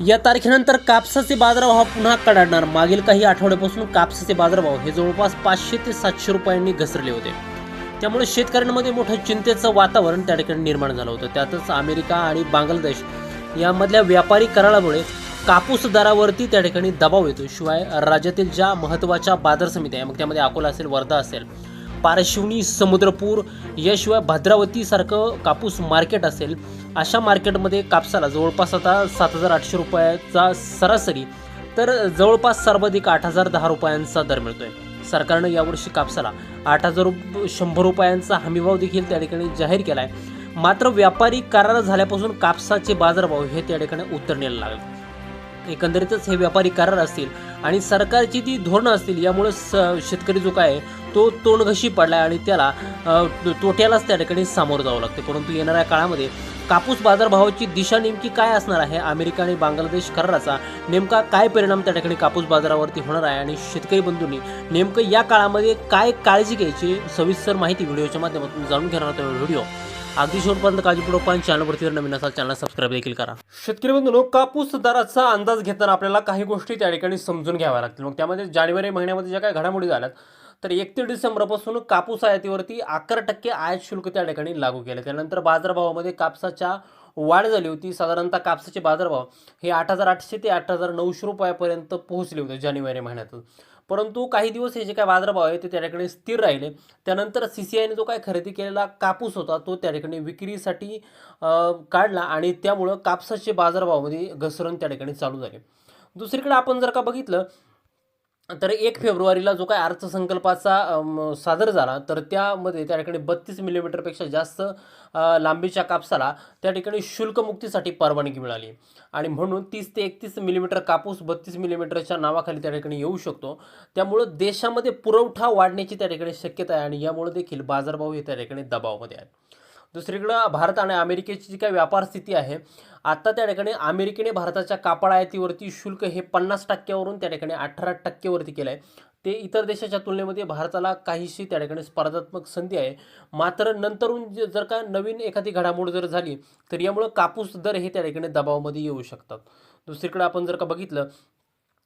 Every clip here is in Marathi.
या तारखेनंतर कापसाचे बाजारभाव पुन्हा कडाडणार. मागील काही आठवड्यापासून कापसाचे बाजारभाव हे जवळपास 500 ते 700 रुपयांनी घसरले होते. त्यामुळे शेतकऱ्यांमध्ये मोठं चिंतेचं वातावरण त्या ठिकाणी निर्माण झालं होतं. त्यातच अमेरिका आणि बांगलादेश यामधल्या व्यापारी करारामुळे कापूस दरावरती त्या ठिकाणी दबाव येतो. शिवाय राज्यातील ज्या महत्त्वाच्या बाजार समित्या आहे, मग त्यामध्ये अकोला असेल, वर्धा असेल, पारशिवनी, समुद्रपूर, याशिवाय भद्रावतीसारखं कापूस मार्केट असेल, अशा मार्केटमध्ये कापसाला जवळपास आता 7,800 रुपयाचा सरासरी तर जवळपास सर्वाधिक 8,010 रुपयांचा दर मिळतोय. सरकारनं यावर्षी कापसाला 8,100 रुपयांचा हमीभाव देखील त्या ठिकाणी जाहीर केला आहे. मात्र व्यापारी करार झाल्यापासून कापसाचे बाजारभाव हे त्या ठिकाणी उतरण्याला लागले. एकंदरीतच हे व्यापारी करार असतील आणि सरकारची ती धोरणं असतील, यामुळे शेतकरी जो काय आहे तो तोंडघशी पडला आणि त्याला तोट्यालाच त्या ठिकाणी सामोरं जावं लागते. परंतु येणाऱ्या काळामध्ये कापूस बाजारभावाची दिशा नेमकी काय असणार आहे, अमेरिका आणि बांगलादेश कराराचा नेमका काय परिणाम त्या ठिकाणी कापूस बाजारावरती होणार आहे आणि शेतकरी बंधूंनी नेमकं या काळामध्ये काय काळजी घ्यायची, सविस्तर माहिती व्हिडिओच्या माध्यमातून जाणून घेणार आहोत. व्हिडिओ अगदी शेवटपर्यंत काळजीपूर्वक पाहून चॅनलवरती जर नवीन असाल चॅनल सबस्क्राईब देखील करा. शेतकरी बंधूंनो, कापूस दराचा अंदाज घेताना आपल्याला काही गोष्टी त्या ठिकाणी समजून घ्याव्या लागतील. मग त्यामध्ये जानेवारी महिन्यामध्ये ज्या काही घडामोडी झाल्यात, तर 31 डिसेंबरपासून कापूस आयातीवरती 11% आयात शुल्क त्या ठिकाणी लागू केले. त्यानंतर बाजारभावामध्ये कापसाच्या वाढ झाली होती. साधारणतः कापसाचे बाजारभाव हे 8,800 ते 8,900 रुपयापर्यंत पोहोचले होते जानेवारी महिन्यातून. परंतु काही दिवस हे जे काय बाजारभाव आहे ते त्या ठिकाणी स्थिर राहिले. त्यानंतर CCIने जो काय खरेदी केलेला कापूस होता तो त्या ठिकाणी विक्रीसाठी काढला आणि त्यामुळं कापसाचे बाजारभावामध्ये घसरण त्या ठिकाणी चालू झाले. दुसरीकडे आपण जर का बघितलं तर 1 फेब्रुवारीला जो काय अर्थसंकल्पाचा सादर झाला, तर त्यामध्ये त्या ठिकाणी 32 मिलीमीटरपेक्षा जास्त लांबीच्या कापसाला त्या ठिकाणी शुल्कमुक्तीसाठी परवानगी मिळाली आणि म्हणून 30 ते 31 मिलीमीटर कापूस 32 मिलीमीटरच्या नावाखाली त्या ठिकाणी येऊ शकतो. त्यामुळं देशामध्ये पुरवठा वाढण्याची त्या ठिकाणी शक्यता आहे आणि यामुळे देखील बाजारभाव हे त्या ठिकाणी दबावामध्ये आहेत. दुसरीकडं भारत आणि अमेरिकेची जी काही व्यापार स्थिती आहे, आता त्या ठिकाणी अमेरिकेने भारताच्या कापड आयातीवरती शुल्क हे 50% वरून त्या ठिकाणी 18% वरती केलं आहे. ते इतर देशाच्या तुलनेमध्ये भारताला काहीशी त्या ठिकाणी स्पर्धात्मक संधी आहे. मात्र नंतरून जर का नवीन एखादी घडामोड जर झाली तर यामुळं कापूस दर हे त्या ठिकाणी दबावामध्ये येऊ शकतात. दुसरीकडे आपण जर का बघितलं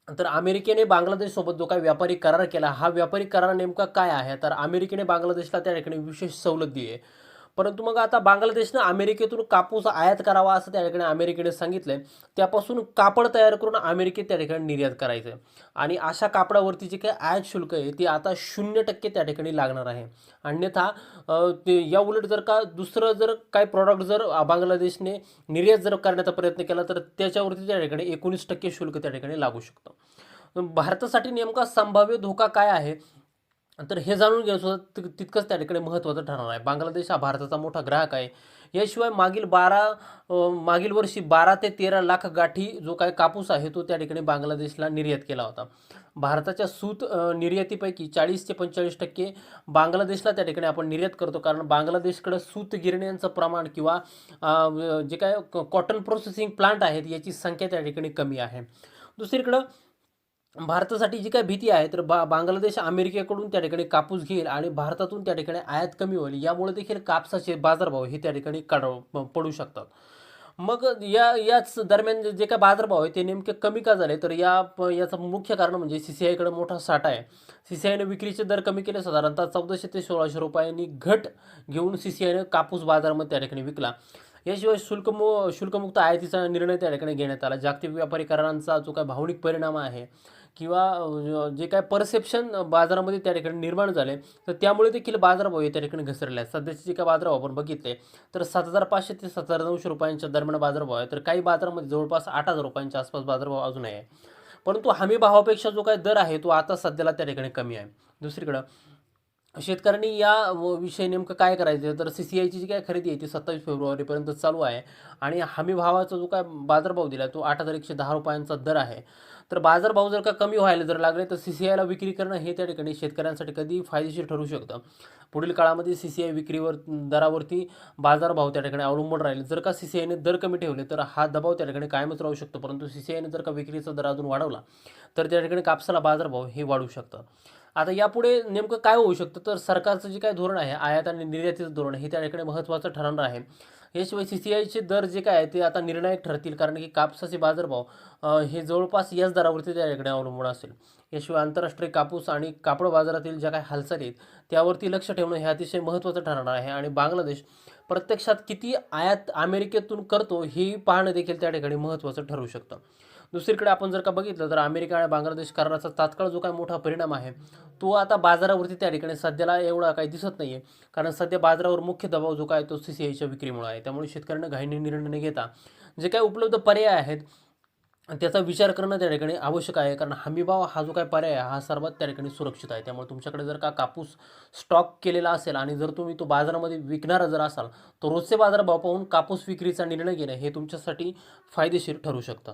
तर अमेरिकेने बांगलादेशसोबत जो काही व्यापारी करार केला, हा व्यापारी करार नेमका काय आहे, तर अमेरिकेने बांगलादेशला त्या ठिकाणी विशेष सवलत दिली आहे. परंतु मग आता बांगलादेशनं अमेरिकेतून कापूस आयात करावा असं त्या ठिकाणी अमेरिकेने सांगितलंय. त्यापासून कापड तयार करून अमेरिकेत त्या ठिकाणी निर्यात करायचं आहे आणि अशा कापडावरती जे काही आयात शुल्क आहे ते आता 0% त्या ठिकाणी लागणार आहे. अन्यथा ते या उलट जर का दुसरं जर काही प्रॉडक्ट जर बांगलादेशने निर्यात जर करण्याचा प्रयत्न केला तर त्याच्यावरती त्या ठिकाणी 19% शुल्क त्या ठिकाणी लागू शकतं. भारतासाठी नेमका संभाव्य धोका काय आहे, तर हे जाणून घेणं सुद्धा तितकंच त्या ठिकाणी महत्त्वाचं ठरणार आहे. बांगलादेश हा भारताचा मोठा ग्राहक आहे. याशिवाय मागील वर्षी 12 ते 13 लाख गाठी जो काही कापूस आहे तो त्या ठिकाणी बांगलादेशला निर्यात केला होता. भारताच्या सूत निर्यातीपैकी 40 ते 45% बांगलादेशला त्या ठिकाणी आपण निर्यात करतो, कारण बांगलादेशकडं सूत गिरण्यांचं प्रमाण किंवा जे काय कॉटन प्रोसेसिंग प्लांट आहेत याची संख्या त्या ठिकाणी कमी आहे. दुसरीकडं भारतासाठी जी काही भीती आहे, तर बांगलादेश अमेरिकेकडून त्या ठिकाणी कापूस घेईल आणि भारतातून त्या ठिकाणी आयात कमी होईल. यामुळे देखील कापसाचे बाजारभाव हे त्या ठिकाणी पडू शकतात. मग याच दरम्यान जे काही बाजारभाव आहे ते नेमके कमी का झाले, तर याचं मुख्य कारण म्हणजे CCIकडे मोठा साठा आहे. CCIने विक्रीचे दर कमी केले. साधारणतः 1400 ते 1600 रुपयांनी घट घेऊन CCIने कापूस बाजारामध्ये त्या ठिकाणी विकला. याशिवाय शुल्कमुक्त आयातीचा निर्णय त्या ठिकाणी घेण्यात आला. जागतिक व्यापारी करारांचा जो काही भावनिक परिणाम आहे किंवा जे काय परसेप्शन बाजारामध्ये त्या ठिकाणी निर्माण झाले, तर त्यामुळे देखील बाजारभाव हे त्या ठिकाणी घसरले आहेत. सध्याचे जे काही बाजारभाव आपण बघितले तर 7,500 ते 7,900 रुपयांच्या दरम्यान बाजारभाव आहे, तर काही बाजारामध्ये जवळपास 8,000 रुपयांच्या आसपास बाजारभाव अजून आहे. परंतु हमी भावापेक्षा जो काही दर आहे तो आता सध्याला त्या ठिकाणी कमी आहे. दुसरीकडं शेतकऱ्यांनी या विषयी नेमकं काय करायचं, तर CCIची जी काय खरेदी आहे ती 27 फेब्रुवारीपर्यंत चालू आहे आणि हमी भावाचा जो काय बाजारभाव दिला तो 8,110 रुपयांचा दर आहे. तर बाजारभाव जर का कमी व्हायला जर लागले तर CCIला विक्री करणं हे त्या ठिकाणी शेतकऱ्यांसाठी कधी फायदेशीर ठरू शकतं. पुढील काळामध्ये CCI विक्रीवर दरावरती बाजारभाव त्या ठिकाणी अवलंबून राहील. जर का CCIने दर कमी ठेवले तर हा दबाव त्या ठिकाणी कायमच राहू शकतो. परंतु CCIने जर का विक्रीचा दर अजून वाढवला तर त्या ठिकाणी कापसाला बाजारभाव हे वाढू शकतात. आता यापुढे नेमकं काय होऊ शकतं, तर सरकारचं जे काही धोरण आहे, आयात आणि निर्यातीचं धोरण हे त्या ठिकाणी महत्त्वाचं ठरणार आहे. याशिवाय CCIचे दर जे काय आहे ते आता निर्णायक ठरतील, कारण की कापसाचे बाजारभाव हे जवळपास याच दरावरती त्या ठिकाणी अवलंबून असेल. याशिवाय आंतरराष्ट्रीय कापूस आणि कापड बाजारातील ज्या काही हालचाली आहेत त्यावरती लक्ष ठेवणं हे अतिशय महत्त्वाचं ठरणार आहे. आणि बांगलादेश प्रत्यक्षात किती आयात अमेरिकेतून करतो हे पाहणं देखील त्या ठिकाणी महत्त्वाचं ठरू शकतं. दुसरीकडे आपण जर का बघितलं तर अमेरिका आणि बांगलादेश कराराचा तात्काळ जो काही मोठा परिणाम आहे तो आता बाजारावरती त्या ठिकाणी सध्याला एवढा काही दिसत नाही आहे, कारण सध्या बाजारावर मुख्य दबाव जो काय तो CCIच्या विक्रीमुळे आहे. त्यामुळे शेतकऱ्यांना घाईने निर्णय न घेता जे काही उपलब्ध पर्याय आहेत त्याचा विचार करणं त्या ठिकाणी आवश्यक आहे, कारण हमीभाव हा जो काही पर्याय आहे हा सर्वात त्या ठिकाणी सुरक्षित आहे. त्यामुळे तुमच्याकडे जर का कापूस स्टॉक केलेला असेल आणि जर तुम्ही तो बाजारामध्ये विकणारा जर असाल तर रोजचे बाजारभाव पाहून कापूस विक्रीचा निर्णय घेणं हे तुमच्यासाठी फायदेशीर ठरू शकतं.